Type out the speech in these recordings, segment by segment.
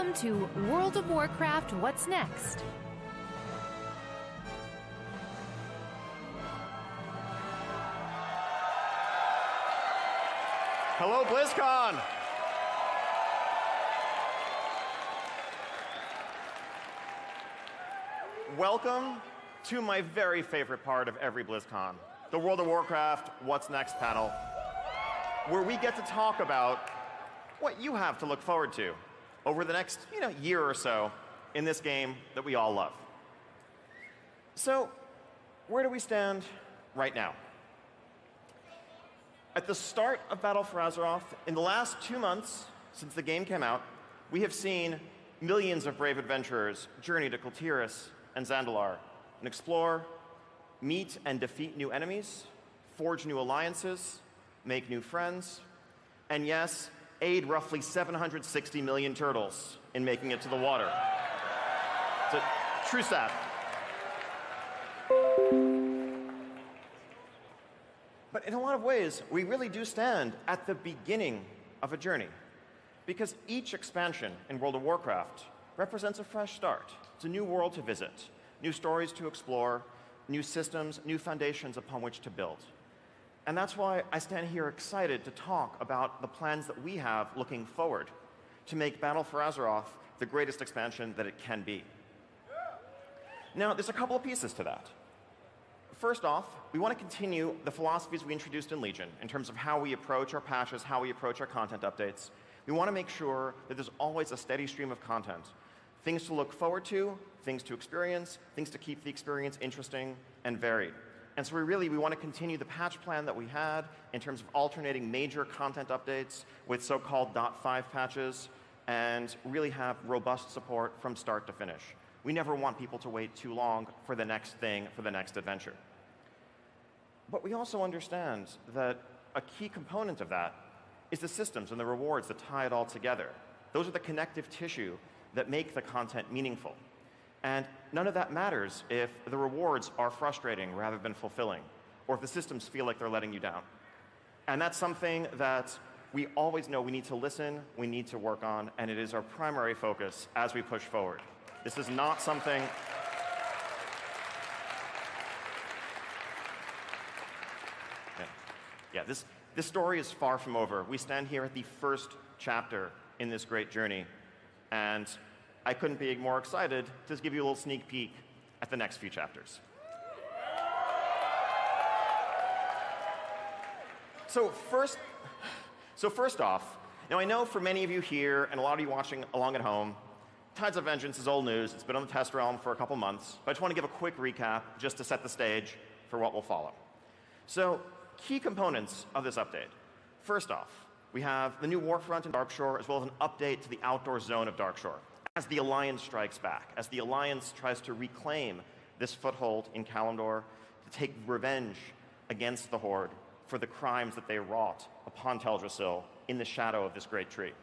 Welcome to World of Warcraft What's Next? Hello, BlizzCon! Welcome to my very favorite part of every BlizzCon, the World of Warcraft What's Next panel, where we get to talk about what you have to look forward to over the next, year or so in this game that we all love. So, where do we stand right now? At the start of Battle for Azeroth, in the last 2 months since the game came out, we have seen millions of brave adventurers journey to Kultiras and Zandalar and explore, meet and defeat new enemies, forge new alliances, make new friends, and yes, aid roughly 760 million turtles in making it to the water. It's a true stat. But in a lot of ways, we really do stand at the beginning of a journey, because each expansion in World of Warcraft represents a fresh start. It's a new world to visit, new stories to explore, new systems, new foundations upon which to build. And that's why I stand here excited to talk about the plans that we have looking forward to make Battle for Azeroth the greatest expansion that it can be. Now, there's a couple of pieces to that. First off, we want to continue the philosophies we introduced in Legion in terms of how we approach our patches, how we approach our content updates. We want to make sure that there's always a steady stream of content. Things to look forward to, things to experience, things to keep the experience interesting and varied. And so we want to continue the patch plan that we had in terms of alternating major content updates with so-called .5 patches and really have robust support from start to finish. We never want people to wait too long for the next thing, for the next adventure. But we also understand that a key component of that is the systems and the rewards that tie it all together. Those are the connective tissue that make the content meaningful. And none of that matters if the rewards are frustrating rather than fulfilling, or if the systems feel like they're letting you down. And that's something that we always know we need to listen, we need to work on, and it is our primary focus as we push forward. This is not something... This story is far from over. We stand here at the first chapter in this great journey, and I couldn't be more excited to just give you a little sneak peek at the next few chapters. So first off, now I know for many of you here and a lot of you watching along at home, Tides of Vengeance is old news. It's been on the test realm for a couple months, but I just want to give a quick recap just to set the stage for what will follow. So, key components of this update. First off, we have the new Warfront in Darkshore, as well as an update to the outdoor zone of Darkshore, as the Alliance strikes back, as the Alliance tries to reclaim this foothold in Kalimdor to take revenge against the Horde for the crimes that they wrought upon Teldrassil in the shadow of this great tree.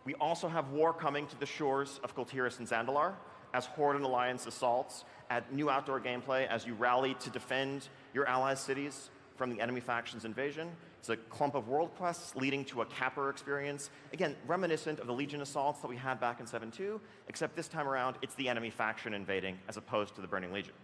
We also have war coming to the shores of Kultiras and Zandalar, as Horde and Alliance assaults, add new outdoor gameplay as you rally to defend your allies' cities from the enemy faction's invasion. It's a clump of world quests leading to a capper experience, again, reminiscent of the Legion assaults that we had back in 7.2, except this time around, it's the enemy faction invading as opposed to the Burning Legion.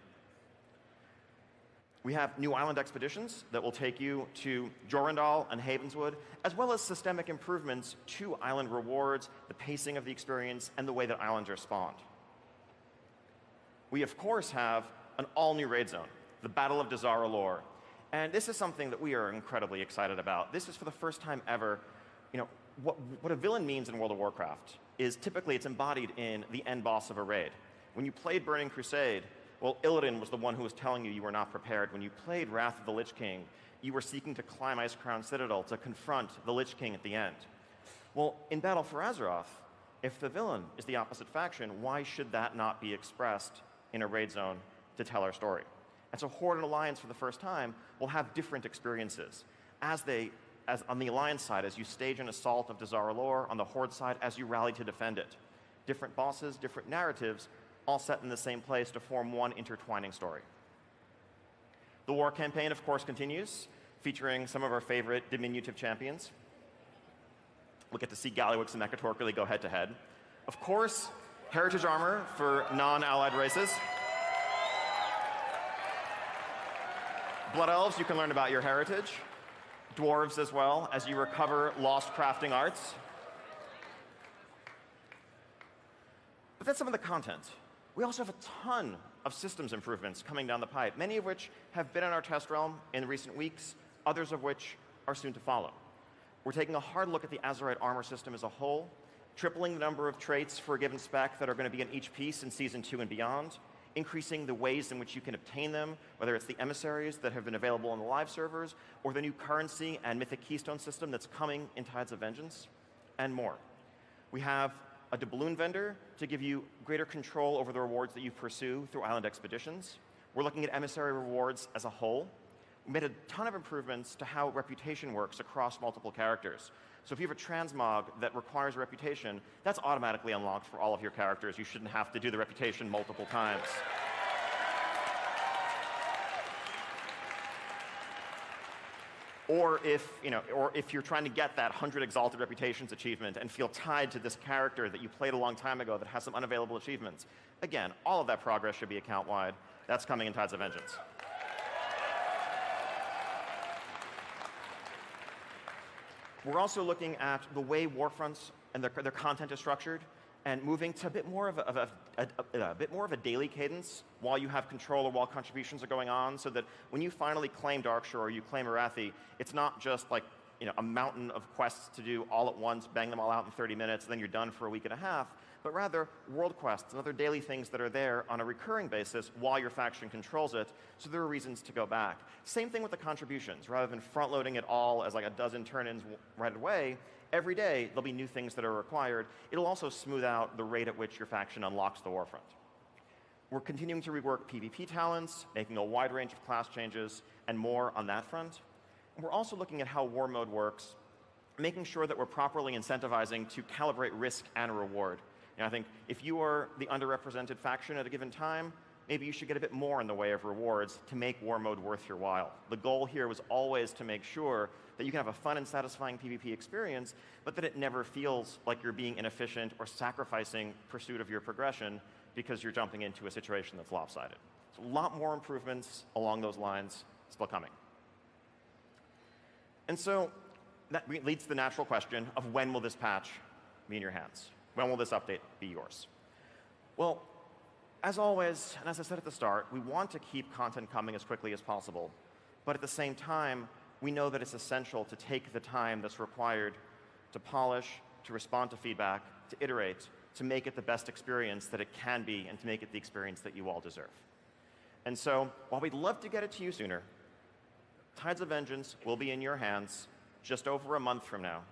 We have new island expeditions that will take you to Jorindal and Havenswood, as well as systemic improvements to island rewards, the pacing of the experience, and the way that islands are spawned. We, of course, have an all-new raid zone, the Battle of Dazar'alor. And this is something that we are incredibly excited about. This is for the first time ever, what a villain means in World of Warcraft is typically it's embodied in the end boss of a raid. When you played Burning Crusade, well, Illidan was the one who was telling you were not prepared. When you played Wrath of the Lich King, you were seeking to climb Icecrown Citadel to confront the Lich King at the end. Well, in Battle for Azeroth, if the villain is the opposite faction, why should that not be expressed in a raid zone to tell our story? And so Horde and Alliance, for the first time, will have different experiences. As on the Alliance side, as you stage an assault of Dazar'alor, on the Horde side, as you rally to defend it. Different bosses, different narratives, all set in the same place to form one intertwining story. The war campaign, of course, continues, featuring some of our favorite diminutive champions. We'll get to see Gallywix and Mekatork really go head-to-head. Of course, heritage armor for non-allied races. Blood Elves, you can learn about your heritage. Dwarves as well, as you recover lost crafting arts. But that's some of the content. We also have a ton of systems improvements coming down the pipe, many of which have been in our test realm in recent weeks, others of which are soon to follow. We're taking a hard look at the Azshara armor system as a whole, tripling the number of traits for a given spec that are going to be in each piece in Season 2 and beyond, increasing the ways in which you can obtain them, whether it's the emissaries that have been available on the live servers, or the new currency and mythic keystone system that's coming in Tides of Vengeance, and more. We have a doubloon vendor to give you greater control over the rewards that you pursue through island expeditions. We're looking at emissary rewards as a whole. We made a ton of improvements to how reputation works across multiple characters. So if you have a transmog that requires a reputation, that's automatically unlocked for all of your characters. You shouldn't have to do the reputation multiple times. Or if you're trying to get that 100 Exalted Reputations achievement and feel tied to this character that you played a long time ago that has some unavailable achievements. Again, all of that progress should be account-wide. That's coming in Tides of Vengeance. We're also looking at the way Warfronts and their content is structured and moving to a bit more of a daily cadence while you have control or while contributions are going on, so that when you finally claim Darkshore or you claim Arathi, it's not just like a mountain of quests to do all at once, bang them all out in 30 minutes, and then you're done for a week and a half, but rather world quests and other daily things that are there on a recurring basis while your faction controls it, so there are reasons to go back. Same thing with the contributions. Rather than front-loading it all as like a dozen turn-ins right away, every day there'll be new things that are required. It'll also smooth out the rate at which your faction unlocks the Warfront. We're continuing to rework PvP talents, making a wide range of class changes, and more on that front. And we're also looking at how War Mode works, making sure that we're properly incentivizing to calibrate risk and reward. I think if you are the underrepresented faction at a given time, maybe you should get a bit more in the way of rewards to make War Mode worth your while. The goal here was always to make sure that you can have a fun and satisfying PvP experience, but that it never feels like you're being inefficient or sacrificing pursuit of your progression because you're jumping into a situation that's lopsided. So a lot more improvements along those lines still coming. And so that leads to the natural question of when will this patch be in your hands? When will this update be yours? Well, as always, and as I said at the start, we want to keep content coming as quickly as possible. But at the same time, we know that it's essential to take the time that's required to polish, to respond to feedback, to iterate, to make it the best experience that it can be, and to make it the experience that you all deserve. And so, while we'd love to get it to you sooner, Tides of Vengeance will be in your hands just over a month from now.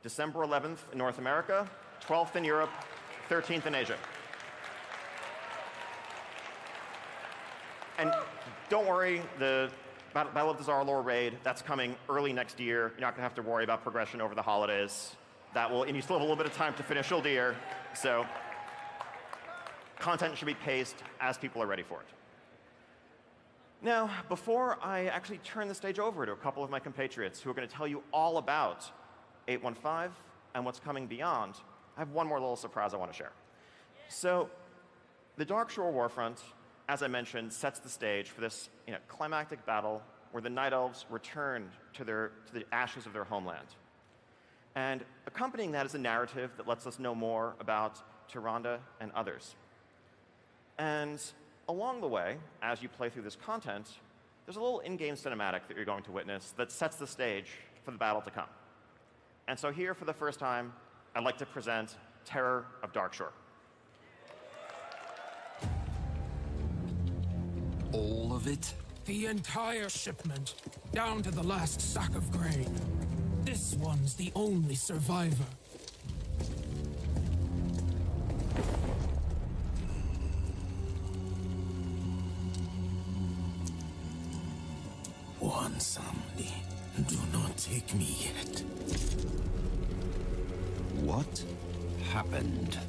December 11th in North America, 12th in Europe, 13th in Asia. And don't worry, the Battle of the Zarlor raid, that's coming early next year. You're not going to have to worry about progression over the holidays. And you still have a little bit of time to finish Uldir, so content should be paced as people are ready for it. Now, before I actually turn the stage over to a couple of my compatriots who are going to tell you all about 815 and what's coming beyond, I have one more little surprise I want to share. So, the Darkshore Warfront, as I mentioned, sets the stage for this climactic battle where the Night Elves return to the ashes of their homeland. And accompanying that is a narrative that lets us know more about Tyrande and others. And along the way, as you play through this content, there's a little in-game cinematic that you're going to witness that sets the stage for the battle to come. And so here, for the first time, I'd like to present Terror of Darkshore. All of it? The entire shipment, down to the last sack of grain. This one's the only survivor. One Samdi, do not take me yet. What happened?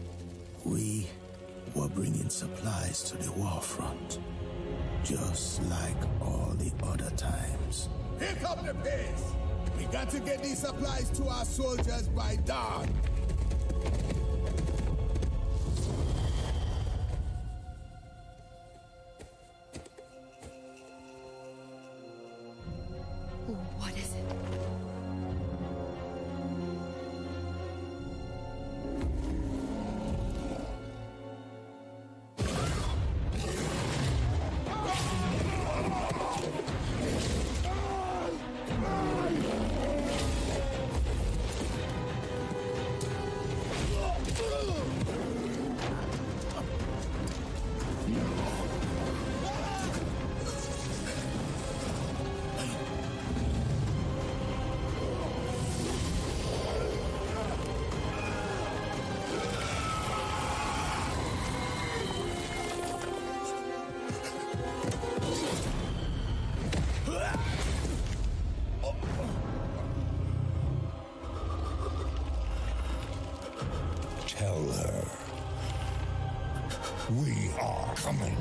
We were bringing supplies to the war front, just like all the other times. Pick up the pace! We got to get these supplies to our soldiers by dawn. What is it? Tell her we are coming.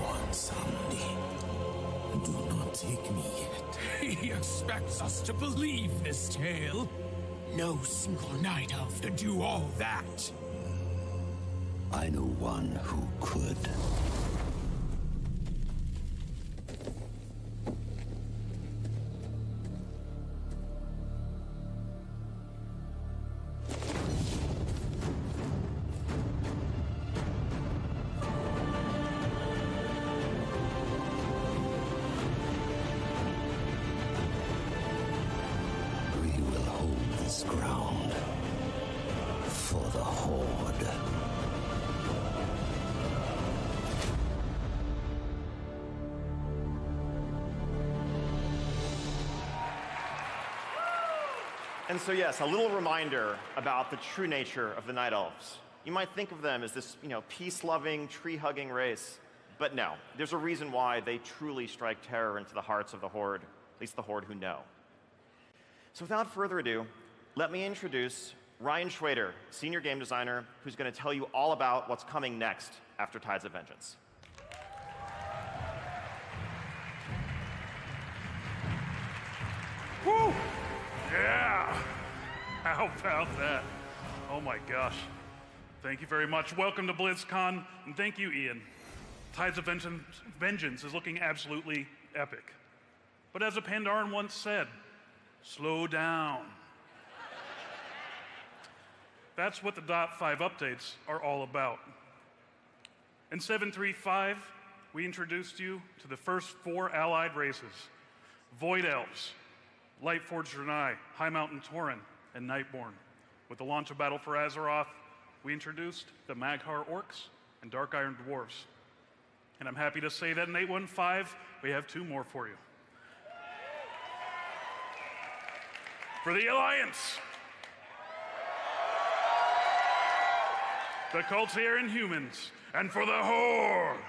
One Sunday. Do not take me yet. He expects us to believe this tale. No single night elf could do all that. I know one who could. We will hold this ground for the Horde. And so yes, a little reminder about the true nature of the Night Elves. You might think of them as this, peace-loving, tree-hugging race. But no, there's a reason why they truly strike terror into the hearts of the Horde, at least the Horde who know. So without further ado, let me introduce Ryan Schwader, senior game designer, who's going to tell you all about what's coming next after Tides of Vengeance. Woo! Yeah! How about that? Oh my gosh. Thank you very much. Welcome to BlizzCon, and thank you, Ian. Tides of Vengeance is looking absolutely epic. But as a Pandaren once said, slow down. That's what the .5 updates are all about. In 7.3.5, we introduced you to the first 4 allied races: Void Elves, Lightforged Draenei, High Mountain Tauren, and Nightborn. With the launch of Battle for Azeroth, we introduced the Mag'har Orcs and Dark Iron Dwarves. And I'm happy to say that in 8.1.5, we have 2 more for you. For the Alliance, the Cultier Inhumans, and for the Horde,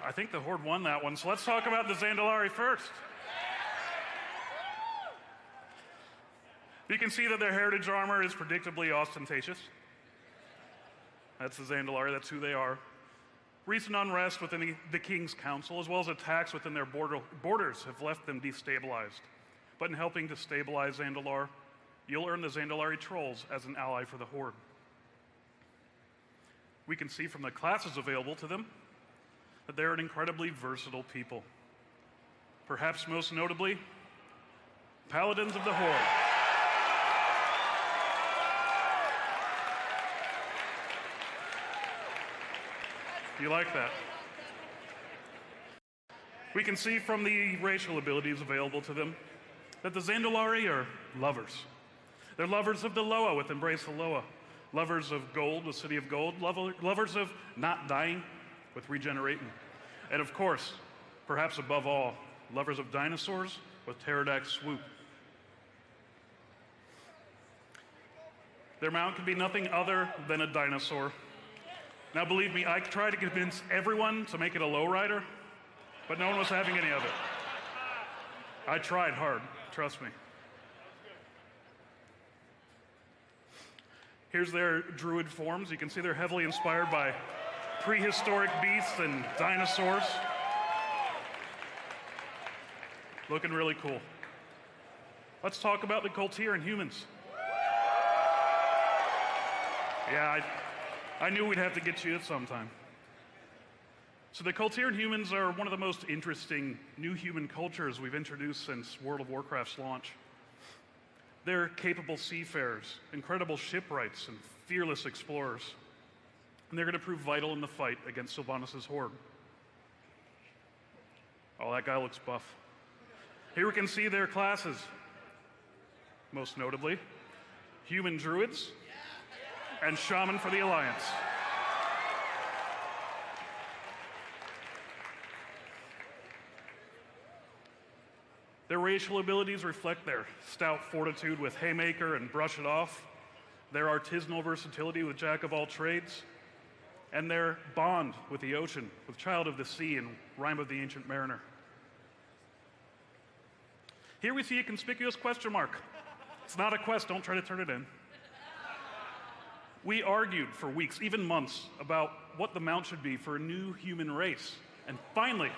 I think the Horde won that one, so let's talk about the Zandalari first. You can see that their heritage armor is predictably ostentatious. That's the Zandalari, that's who they are. Recent unrest within the King's Council, as well as attacks within their borders, have left them destabilized. But in helping to stabilize Zandalar, you'll earn the Zandalari Trolls as an ally for the Horde. We can see from the classes available to them that they're an incredibly versatile people. Perhaps most notably, Paladins of the Horde. You like that? We can see from the racial abilities available to them that the Zandalari are lovers. They're lovers of the Loa with Embrace the Loa, lovers of gold with City of Gold, lovers of not dying with Regenerating, and of course, perhaps above all, lovers of dinosaurs with Pterodax Swoop. Their mount can be nothing other than a dinosaur. Now believe me, I tried to convince everyone to make it a lowrider, but no one was having any of it. I tried hard, trust me. Here's their Druid forms. You can see they're heavily inspired by prehistoric beasts and dinosaurs. Looking really cool. Let's talk about the Kultiran humans. Yeah, I knew we'd have to get to it sometime. So the Kultiran humans are one of the most interesting new human cultures we've introduced since World of Warcraft's launch. They're capable seafarers, incredible shipwrights, and fearless explorers. And they're going to prove vital in the fight against Sylvanas' horde. Oh, that guy looks buff. Here we can see their classes. Most notably, human druids and shaman for the Alliance. Their racial abilities reflect their stout fortitude with Haymaker and Brush It Off, their artisanal versatility with Jack of All Trades, and their bond with the ocean with Child of the Sea and Rime of the Ancient Mariner. Here we see a conspicuous question mark. It's not a quest, don't try to turn it in. We argued for weeks, even months, about what the mount should be for a new human race. And finally,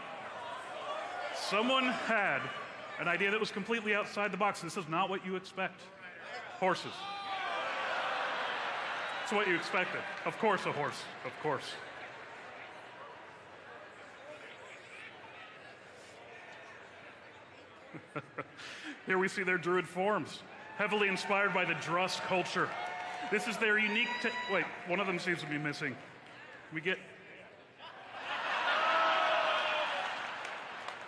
someone had an idea that was completely outside the box. This is not what you expect. Horses. It's what you expected. Of course a horse, of course. Here we see their druid forms, heavily inspired by the Druss culture. This is their unique, wait, one of them seems to be missing.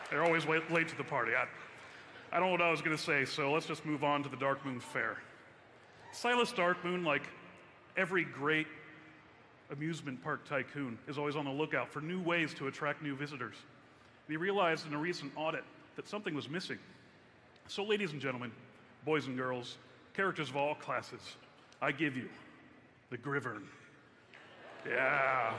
They're always late to the party. I don't know what I was going to say, so let's just move on to the Darkmoon Fair. Silas Darkmoon, like every great amusement park tycoon, is always on the lookout for new ways to attract new visitors. And he realized in a recent audit that something was missing. So ladies and gentlemen, boys and girls, characters of all classes, I give you the Grivern. Yeah.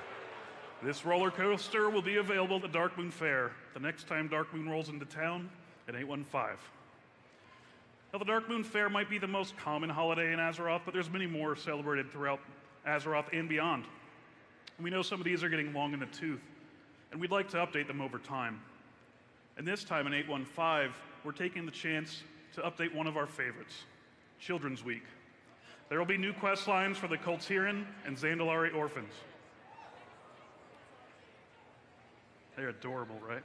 This roller coaster will be available at the Darkmoon Fair the next time Darkmoon rolls into town at 815. Now, the Darkmoon Fair might be the most common holiday in Azeroth, but there's many more celebrated throughout Azeroth and beyond. And we know some of these are getting long in the tooth, and we'd like to update them over time. And this time in 815, we're taking the chance to update one of our favorites, Children's Week. There will be new quest lines for the Kultiran and Zandalari orphans. They're adorable, right?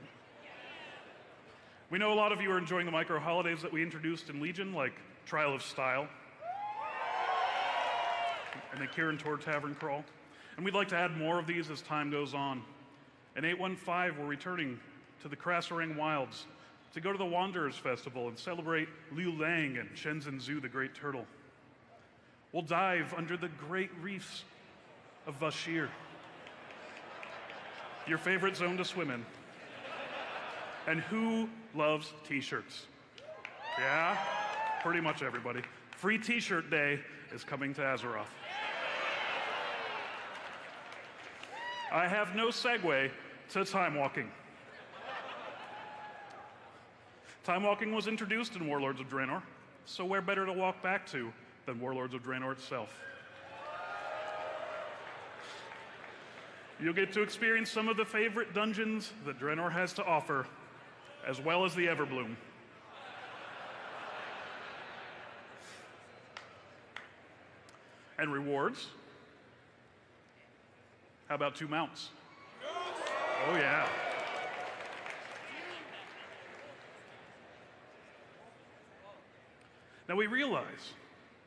We know a lot of you are enjoying the micro holidays that we introduced in Legion, like Trial of Style and the Kirin Tor Tavern Crawl. And we'd like to add more of these as time goes on. In 815, we're returning to the Krasarang Wilds to go to the Wanderers Festival and celebrate Liu Lang and Shenzhen Zhu, the Great Turtle. We'll dive under the great reefs of Vashir, your favorite zone to swim in. And who loves t-shirts? Yeah, pretty much everybody. Free t-shirt day is coming to Azeroth. I have no segue to time walking. Time walking was introduced in Warlords of Draenor, so where better to walk back to than Warlords of Draenor itself? You'll get to experience some of the favorite dungeons that Draenor has to offer, as well as the Everbloom. And rewards. How about 2 mounts? Oh yeah. Now we realize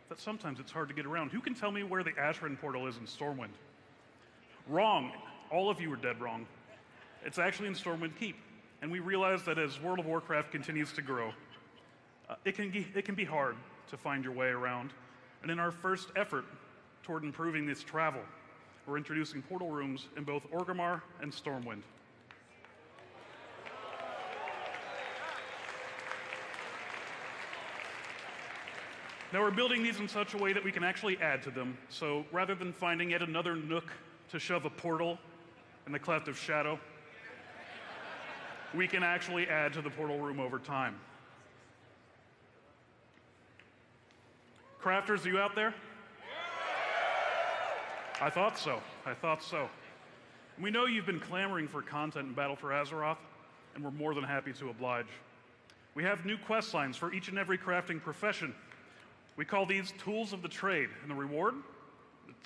that sometimes it's hard to get around. Who can tell me where the Ashran portal is in Stormwind? Wrong. All of you are dead wrong. It's actually in Stormwind Keep. And we realize that as World of Warcraft continues to grow, it can be hard to find your way around. And in our first effort toward improving this travel, we're introducing portal rooms in both Orgrimmar and Stormwind. Now we're building these in such a way that we can actually add to them. So rather than finding yet another nook to shove a portal in the Cleft of Shadow, we can actually add to the portal room over time. Crafters, are you out there? I thought so. I thought so. We know you've been clamoring for content in Battle for Azeroth, and we're more than happy to oblige. We have new quest lines for each and every crafting profession. We call these tools of the trade, and the reward?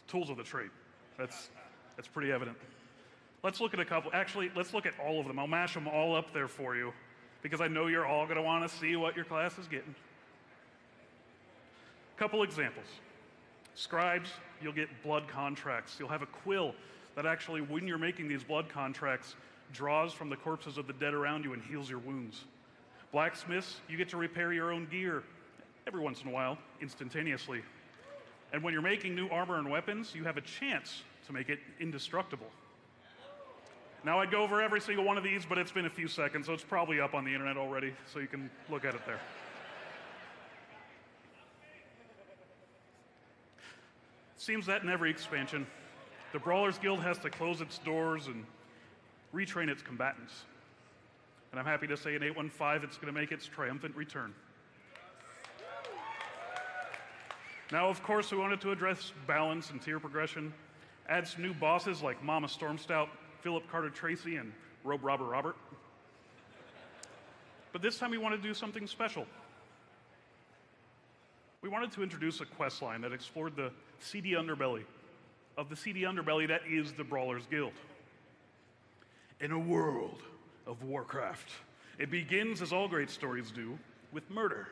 Tools of the trade. That's pretty evident. Let's look at a couple. Actually, let's look at all of them. I'll mash them all up there for you, because I know you're all going to want to see what your class is getting. Couple examples. Scribes, you'll get blood contracts. You'll have a quill that actually, when you're making these blood contracts, draws from the corpses of the dead around you and heals your wounds. Blacksmiths, you get to repair your own gear every once in a while, instantaneously. And when you're making new armor and weapons, you have a chance to make it indestructible. Now, I'd go over every single one of these, but it's been a few seconds, so it's probably up on the internet already, so you can look at it there. Seems that in every expansion, the Brawlers Guild has to close its doors and retrain its combatants. And I'm happy to say in 8.15 it's going to make its triumphant return. Now, of course, we wanted to address balance and tier progression, add some new bosses like Mama Stormstout, Philip Carter Tracy, and Robe Robber Robert. But this time we wanted to do something special. We wanted to introduce a quest line that explored the seedy underbelly of the seedy underbelly that is the Brawlers Guild. In a world of Warcraft, it begins, as all great stories do, with murder.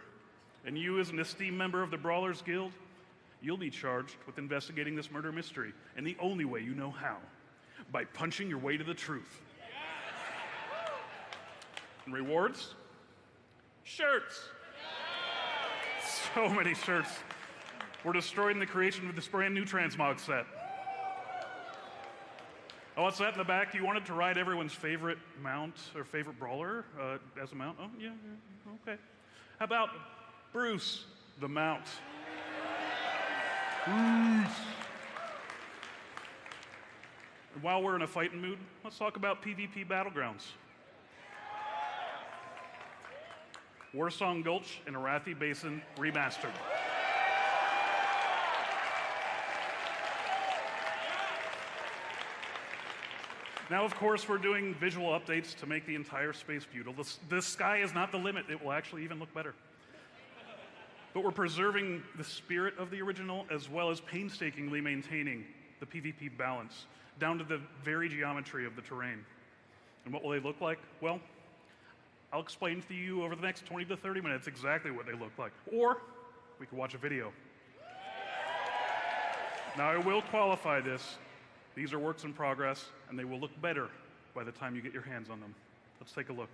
And you, as an esteemed member of the Brawlers Guild, you'll be charged with investigating this murder mystery, and the only way you know how, by punching your way to the truth. And rewards? Shirts! So many shirts. We're destroying the creation of this brand new transmog set. Oh, what's that in the back? You wanted to ride everyone's favorite mount or favorite brawler as a mount? Oh, yeah, okay. How about Bruce the Mount? Bruce. And while we're in a fighting mood, let's talk about PvP Battlegrounds. Warsong Gulch and Arathi Basin remastered. Now, of course, we're doing visual updates to make the entire space beautiful. The sky is not the limit. It will actually even look better. But we're preserving the spirit of the original as well as painstakingly maintaining the PvP balance down to the very geometry of the terrain. And what will they look like? Well, I'll explain to you over the next 20 to 30 minutes exactly what they look like. Or we could watch a video. Now, I will qualify this. These are works in progress, and they will look better by the time you get your hands on them. Let's take a look.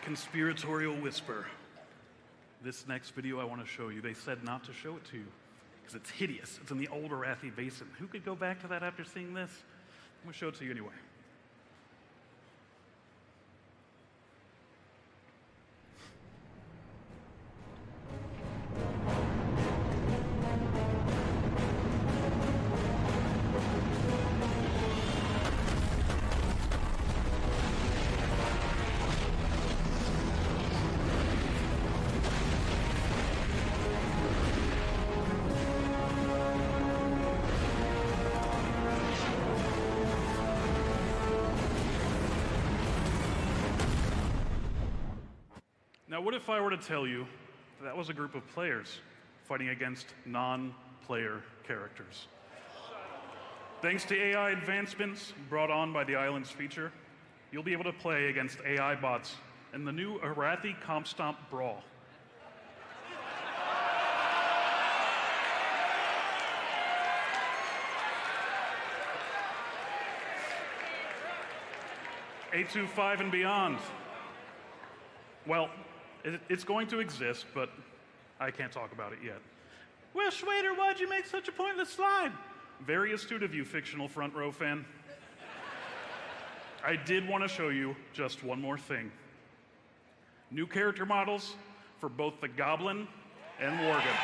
Conspiratorial whisper. This next video I want to show you, they said not to show it to you because it's hideous. It's in the old Arathi Basin. Who could go back to that after seeing this? I'm going to show it to you anyway. Now, what if I were to tell you that was a group of players fighting against non-player characters? Thanks to AI advancements brought on by the Islands feature, you'll be able to play against AI bots in the new Arathi Comp Stomp Brawl. .825 and beyond. Well, it's going to exist, but I can't talk about it yet. Well, Schwader, why'd you make such a pointless slide? Very astute of you, fictional front row fan. I did want to show you just one more thing. New character models for both the Goblin and Worgen.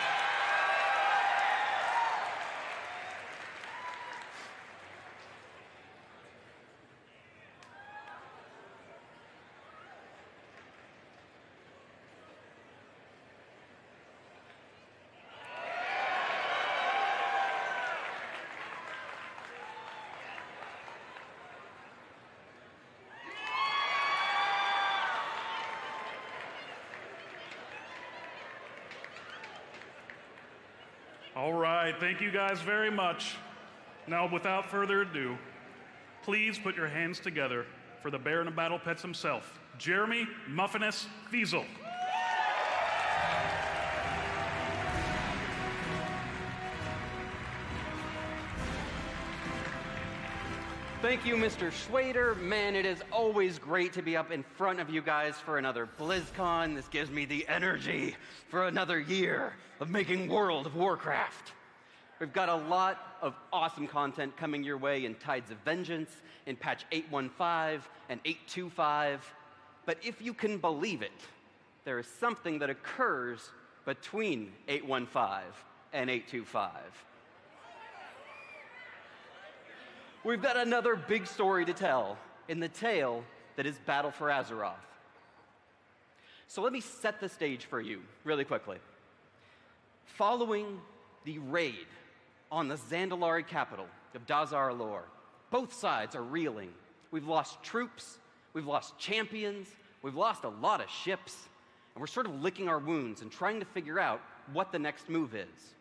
All right, thank you guys very much. Now, without further ado, please put your hands together for the Baron of Battle Pets himself, Jeremy Muffinus Fiesel. Thank you, Mr. Schwader. Man, it is always great to be up in front of you guys for another BlizzCon. This gives me the energy for another year of making World of Warcraft. We've got a lot of awesome content coming your way in Tides of Vengeance, in patch 815 and 825. But if you can believe it, there is something that occurs between 815 and 825. We've got another big story to tell in the tale that is Battle for Azeroth. So let me set the stage for you really quickly. Following the raid on the Zandalari capital of Dazar'alor, both sides are reeling. We've lost troops, we've lost champions, we've lost a lot of ships, and we're sort of licking our wounds and trying to figure out what the next move is.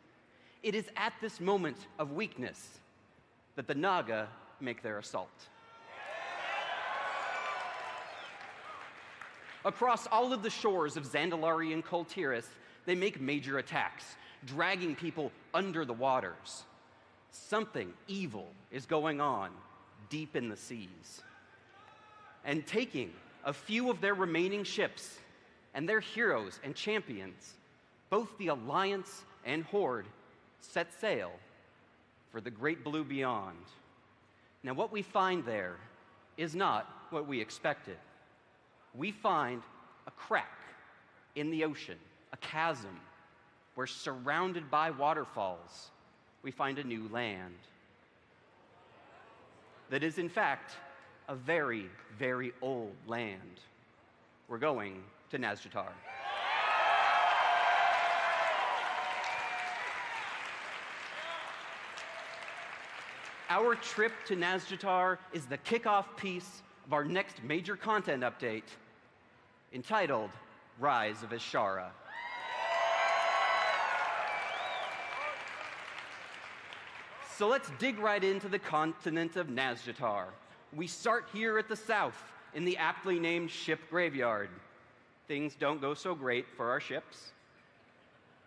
It is at this moment of weakness that the Naga make their assault. Across all of the shores of Zandalari and Kul Tiras, they make major attacks, dragging people under the waters. Something evil is going on deep in the seas. And taking a few of their remaining ships and their heroes and champions, both the Alliance and Horde set sail for the great blue beyond. Now, what we find there is not what we expected. We find a crack in the ocean, a chasm, where surrounded by waterfalls, we find a new land. That is, in fact, a very, very old land. We're going to Nazjatar. Our trip to Nazjatar is the kickoff piece of our next major content update, entitled Rise of Azshara. So let's dig right into the continent of Nazjatar. We start here at the south, in the aptly named ship graveyard. Things don't go so great for our ships.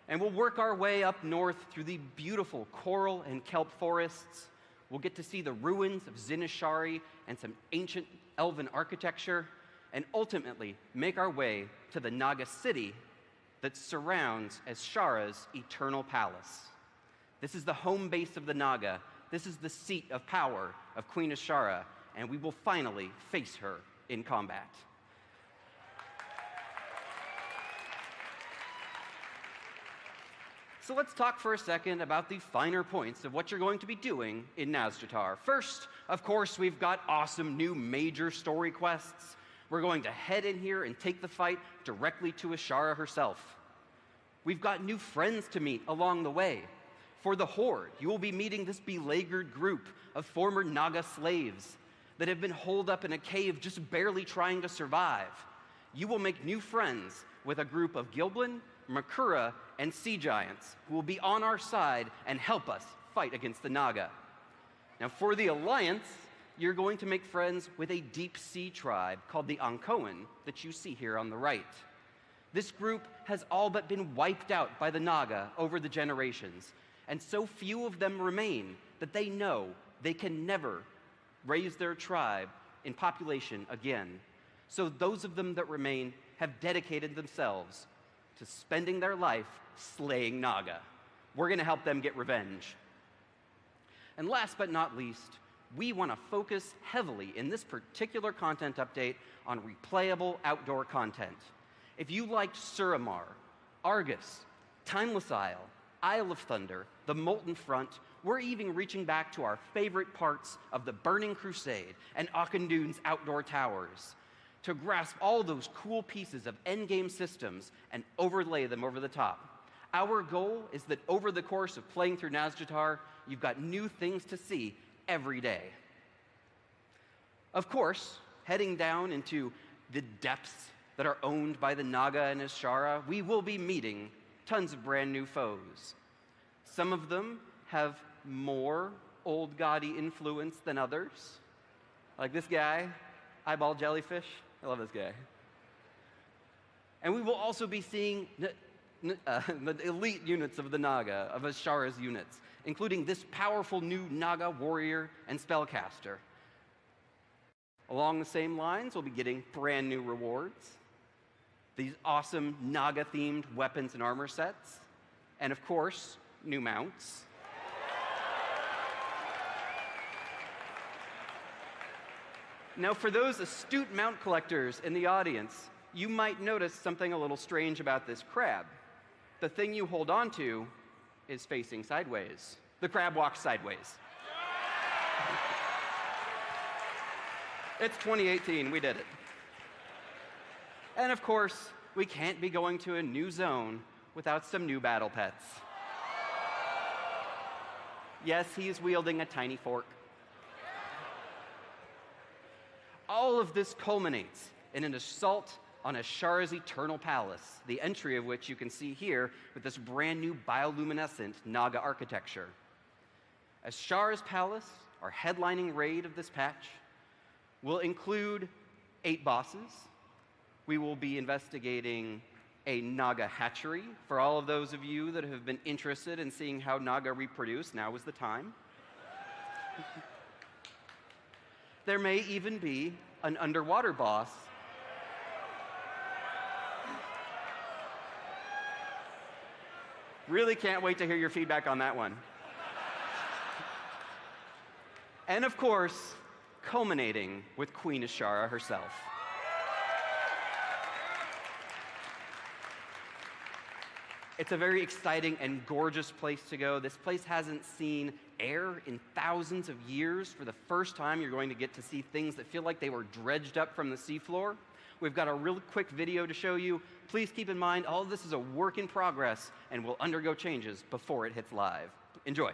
And we'll work our way up north through the beautiful coral and kelp forests. We'll get to see the ruins of Zinashari and some ancient elven architecture, and ultimately make our way to the Naga city that surrounds Azshara's eternal palace. This is the home base of the Naga. This is the seat of power of Queen Azshara, and we will finally face her in combat. So let's talk for a second about the finer points of what you're going to be doing in Nazjatar. First, of course, we've got awesome new major story quests. We're going to head in here and take the fight directly to Azshara herself. We've got new friends to meet along the way. For the Horde, you will be meeting this beleaguered group of former Naga slaves that have been holed up in a cave just barely trying to survive. You will make new friends with a group of Gilblin, Makura, and Sea Giants who will be on our side and help us fight against the Naga. Now, for the Alliance, you're going to make friends with a deep sea tribe called the Ankoan that you see here on the right. This group has all but been wiped out by the Naga over the generations, and so few of them remain that they know they can never raise their tribe in population again. So those of them that remain have dedicated themselves to spending their life slaying Naga. We're going to help them get revenge. And last but not least, we want to focus heavily in this particular content update on replayable outdoor content. If you liked Suramar, Argus, Timeless Isle of Thunder, the Molten Front, we're even reaching back to our favorite parts of the Burning Crusade and Auchindoun's outdoor towers to grasp all those cool pieces of endgame systems and overlay them over the top. Our goal is that over the course of playing through Nazjatar, you've got new things to see every day. Of course, heading down into the depths that are owned by the Naga and Azshara, we will be meeting tons of brand new foes. Some of them have more old gaudy influence than others. Like this guy, Eyeball Jellyfish. I love this guy. And we will also be seeing the elite units of the Naga, of Azshara's units, including this powerful new Naga warrior and spellcaster. Along the same lines, we'll be getting brand new rewards, these awesome Naga-themed weapons and armor sets, and of course, new mounts. Now, for those astute mount collectors in the audience, you might notice something a little strange about this crab. The thing you hold on to is facing sideways. The crab walks sideways. It's 2018, we did it. And of course, we can't be going to a new zone without some new battle pets. Yes, he is wielding a tiny fork. All of this culminates in an assault on Azshara's Eternal Palace, the entry of which you can see here with this brand new bioluminescent Naga architecture. Azshara's Palace, our headlining raid of this patch, will include 8 bosses. We will be investigating a Naga hatchery. For all of those of you that have been interested in seeing how Naga reproduce, now is the time. There may even be an underwater boss. Really can't wait to hear your feedback on that one. And of course, culminating with Queen Azshara herself. It's a very exciting and gorgeous place to go. This place hasn't seen air in thousands of years. For the first time, you're going to get to see things that feel like they were dredged up from the seafloor. We've got a real quick video to show you. Please keep in mind, all of this is a work in progress and will undergo changes before it hits live. Enjoy.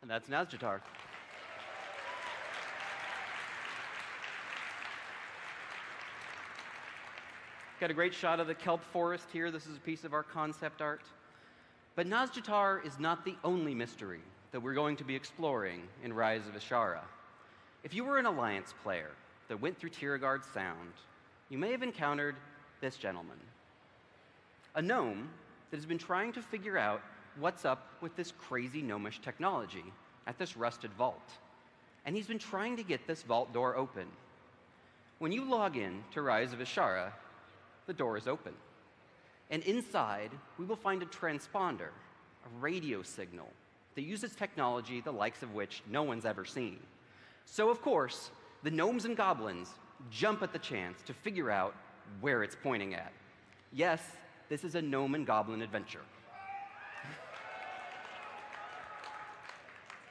And that's Nazjatar. Got a great shot of the kelp forest here. This is a piece of our concept art. But Nazjatar is not the only mystery that we're going to be exploring in Rise of Azshara. If you were an Alliance player that went through Tiragard Sound, you may have encountered this gentleman. A gnome that has been trying to figure out what's up with this crazy gnomish technology at this rusted vault. And he's been trying to get this vault door open. When you log in to Rise of Azshara, the door is open. And inside, we will find a transponder, a radio signal, that uses technology the likes of which no one's ever seen. So, of course, the gnomes and goblins jump at the chance to figure out where it's pointing at. Yes, this is a gnome and goblin adventure.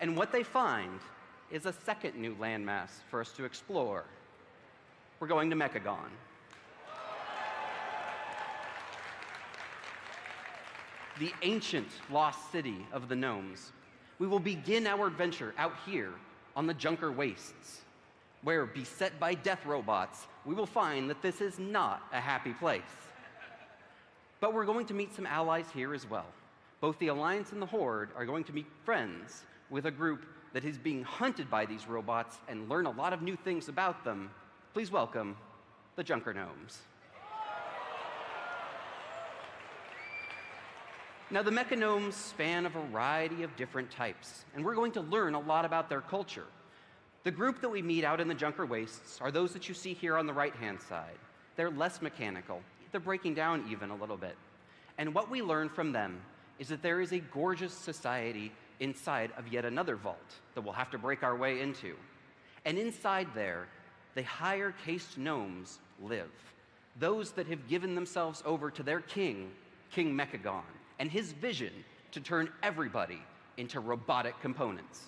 And what they find is a second new landmass for us to explore. We're going to Mechagon. The ancient lost city of the gnomes. We will begin our adventure out here on the Junker Wastes, where, beset by death robots, we will find that this is not a happy place. But we're going to meet some allies here as well. Both the Alliance and the Horde are going to meet friends with a group that is being hunted by these robots and learn a lot of new things about them. Please welcome the Junker Gnomes. Now, the Mecha Gnomes span a variety of different types, and we're going to learn a lot about their culture. The group that we meet out in the Junker Wastes are those that you see here on the right-hand side. They're less mechanical. They're breaking down even a little bit. And what we learn from them is that there is a gorgeous society inside of yet another vault that we'll have to break our way into. And inside there, the higher caste gnomes live. Those that have given themselves over to their king, King Mechagon, and his vision to turn everybody into robotic components.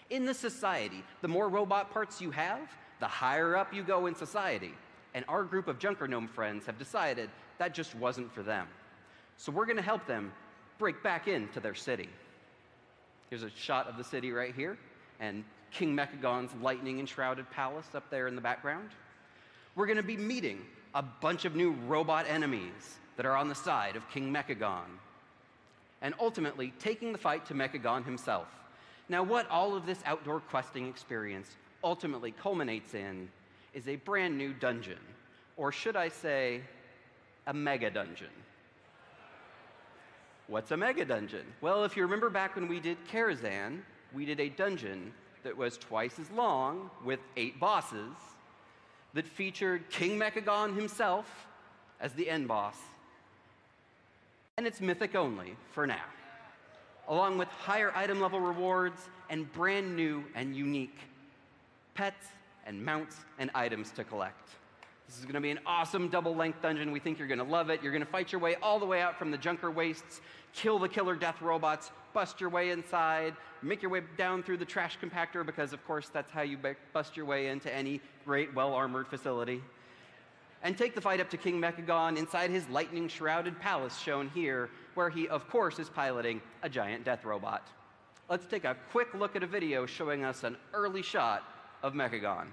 In this society, the more robot parts you have, the higher up you go in society. And our group of Junker Gnome friends have decided that just wasn't for them. So we're gonna help them break back into their city. Here's a shot of the city right here, and King Mechagon's lightning-enshrouded palace up there in the background. We're gonna be meeting a bunch of new robot enemies that are on the side of King Mechagon, and ultimately taking the fight to Mechagon himself. Now, what all of this outdoor questing experience ultimately culminates in is a brand new dungeon, or should I say, a mega dungeon. What's a mega dungeon? Well, if you remember back when we did Karazhan, we did a dungeon that was twice as long with 8 bosses that featured King Mechagon himself as the end boss. And it's mythic only for now, along with higher item level rewards and brand new and unique pets and mounts and items to collect. This is gonna be an awesome double-length dungeon. We think you're gonna love it. You're gonna fight your way all the way out from the Junker Wastes, kill the killer death robots, bust your way inside, make your way down through the trash compactor, because of course that's how you bust your way into any great, well-armored facility, and take the fight up to King Mechagon inside his lightning-shrouded palace shown here, where he, of course, is piloting a giant death robot. Let's take a quick look at a video showing us an early shot of Mechagon.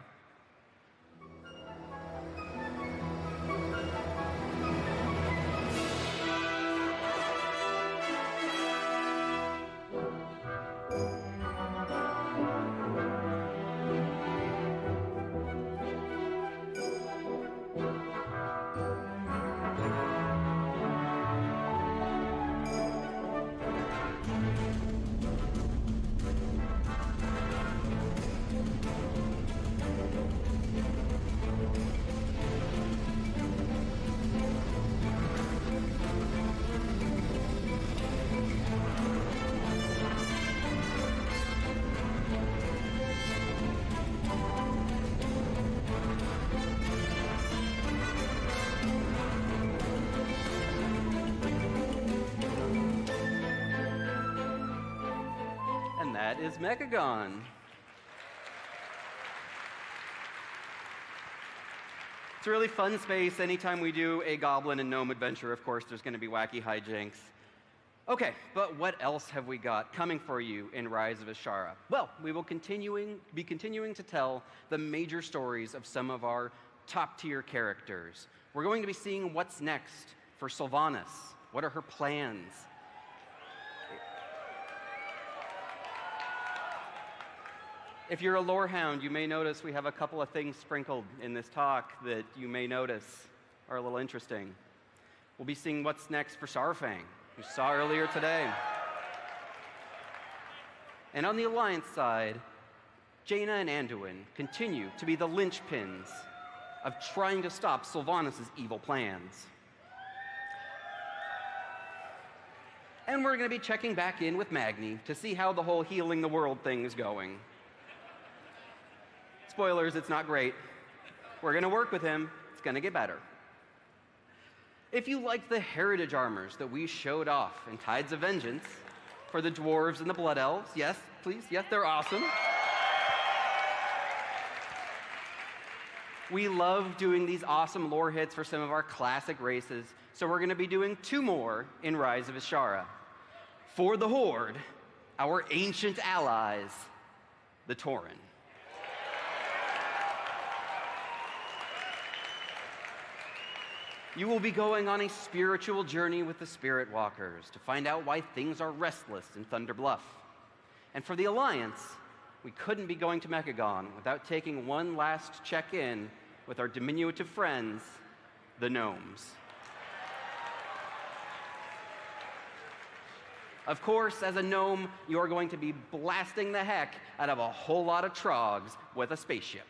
That is Mechagon. It's a really fun space. Anytime we do a goblin and gnome adventure, of course, there's going to be wacky hijinks. Okay, but what else have we got coming for you in Rise of Azshara? Well, we will be continuing to tell the major stories of some of our top-tier characters. We're going to be seeing what's next for Sylvanas. What are her plans? If you're a lore hound, you may notice we have a couple of things sprinkled in this talk that you may notice are a little interesting. We'll be seeing what's next for Saurfang, who you saw earlier today. And on the Alliance side, Jaina and Anduin continue to be the linchpins of trying to stop Sylvanas' evil plans. And we're going to be checking back in with Magni to see how the whole healing the world thing is going. Spoilers, it's not great. We're going to work with him. It's going to get better. If you liked the heritage armors that we showed off in Tides of Vengeance for the dwarves and the blood elves, yes, please, yes, they're awesome. We love doing these awesome lore hits for some of our classic races, so we're going to be doing 2 more in Rise of Azshara. For the Horde, our ancient allies, the Tauren. You will be going on a spiritual journey with the Spirit Walkers to find out why things are restless in Thunder Bluff. And for the Alliance, we couldn't be going to Mechagon without taking one last check-in with our diminutive friends, the Gnomes. Of course, as a gnome, you are going to be blasting the heck out of a whole lot of trogs with a spaceship.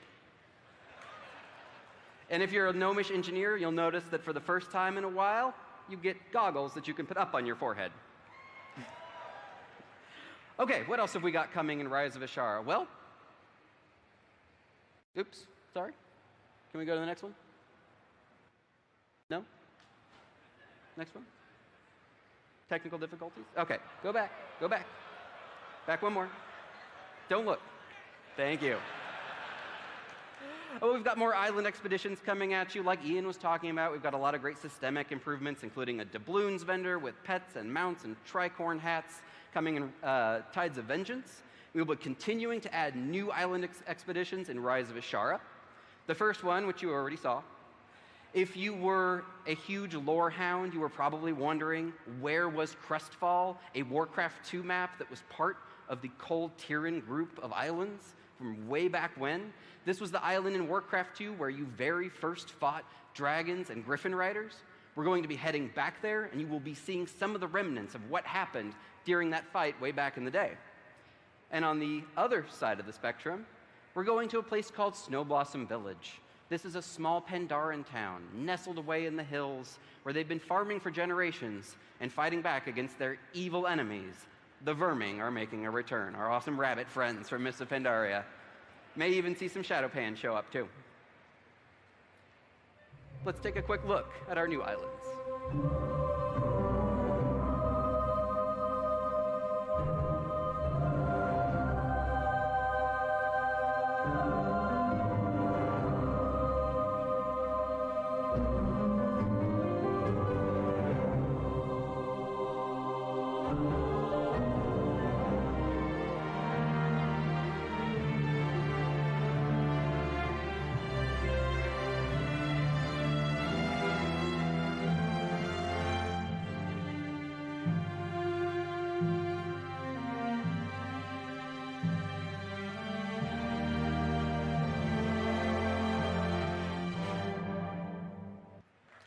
And if you're a gnomish engineer, you'll notice that for the first time in a while, you get goggles that you can put up on your forehead. Okay, what else have we got coming in Rise of Azshara? Well, oops, sorry. Can we go to the next one? No? Next one? Technical difficulties? Okay, go back, go back. Back one more. Don't look. Thank you. Oh, we've got more island expeditions coming at you, like Ian was talking about. We've got a lot of great systemic improvements, including a doubloons vendor with pets and mounts and tricorn hats coming in Tides of Vengeance. We will be continuing to add new island expeditions in Rise of Azshara. The first one, which you already saw. If you were a huge lore hound, you were probably wondering, where was Crestfall, a Warcraft 2 map that was part of the Cold Tyran group of islands from way back when? This was the island in Warcraft 2 where you very first fought dragons and griffin riders. We're going to be heading back there, and you will be seeing some of the remnants of what happened during that fight way back in the day. And on the other side of the spectrum, we're going to a place called Snowblossom Village. This is a small Pandaren town, nestled away in the hills, where they've been farming for generations and fighting back against their evil enemies. The Verming are making a return, our awesome rabbit friends from Mists of Pandaria. May even see some Shadowpan show up, too. Let's take a quick look at our new islands.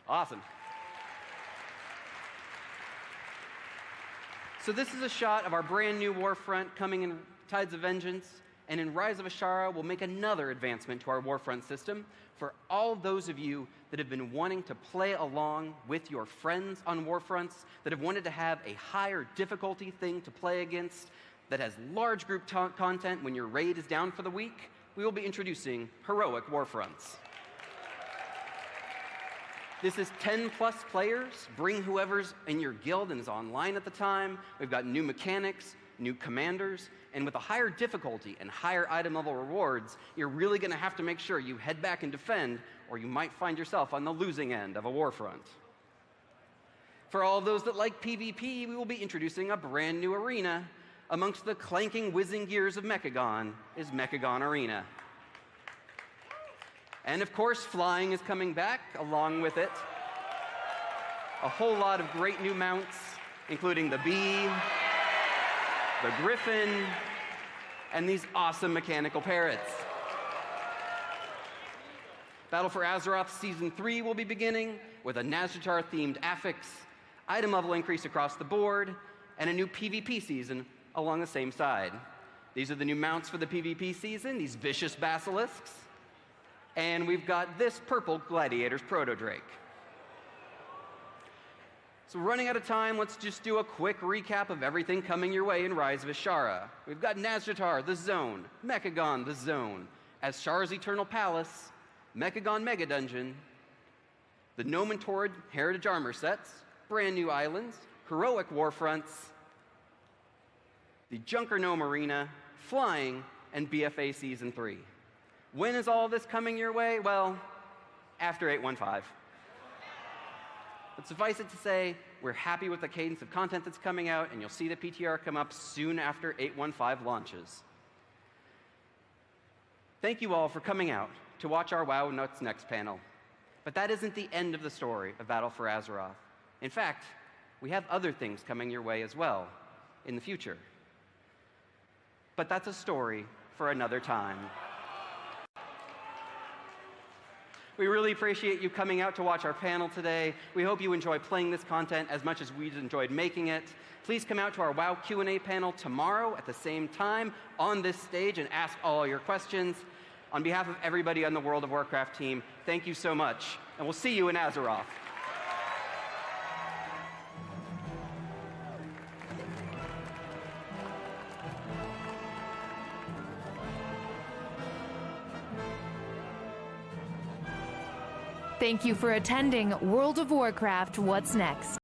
Awesome. So this is a shot of our brand new Warfront coming in Tides of Vengeance, and in Rise of Azshara, we'll make another advancement to our Warfront system for all those of you that have been wanting to play along with your friends on Warfronts, that have wanted to have a higher difficulty thing to play against, that has large group content when your raid is down for the week. We will be introducing Heroic Warfronts. This is 10+ players. Bring whoever's in your guild and is online at the time. We've got new mechanics, new commanders, and with a higher difficulty and higher item level rewards, you're really going to have to make sure you head back and defend, or you might find yourself on the losing end of a warfront. For all those that like PvP, we will be introducing a brand new arena. Amongst the clanking, whizzing gears of Mechagon is Mechagon Arena. And of course, flying is coming back along with it. A whole lot of great new mounts, including the bee, the griffin, and these awesome mechanical parrots. Battle for Azeroth Season 3 will be beginning with a Nazjatar-themed affix, item level increase across the board, and a new PvP season along the same side. These are the new mounts for the PvP season, these vicious basilisks. And we've got this purple Gladiator's Proto-Drake. So running out of time, let's just do a quick recap of everything coming your way in Rise of Azshara. We've got Nazjatar, the Zone, Mechagon, the Zone, Azshara's Eternal Palace, Mechagon Mega Dungeon, the Gnome and Taured Heritage Armor sets, brand new islands, Heroic Warfronts, the Junker Gnome Arena, Flying, and BFA Season 3. When is all this coming your way? Well, after 8.15. But suffice it to say, we're happy with the cadence of content that's coming out, and you'll see the PTR come up soon after 8.15 launches. Thank you all for coming out to watch our WoW What's Next panel. But that isn't the end of the story of Battle for Azeroth. In fact, we have other things coming your way as well in the future. But that's a story for another time. We really appreciate you coming out to watch our panel today. We hope you enjoy playing this content as much as we enjoyed making it. Please come out to our WoW Q&A panel tomorrow at the same time on this stage and ask all your questions. On behalf of everybody on the World of Warcraft team, thank you so much, and we'll see you in Azeroth. Thank you for attending World of Warcraft What's Next?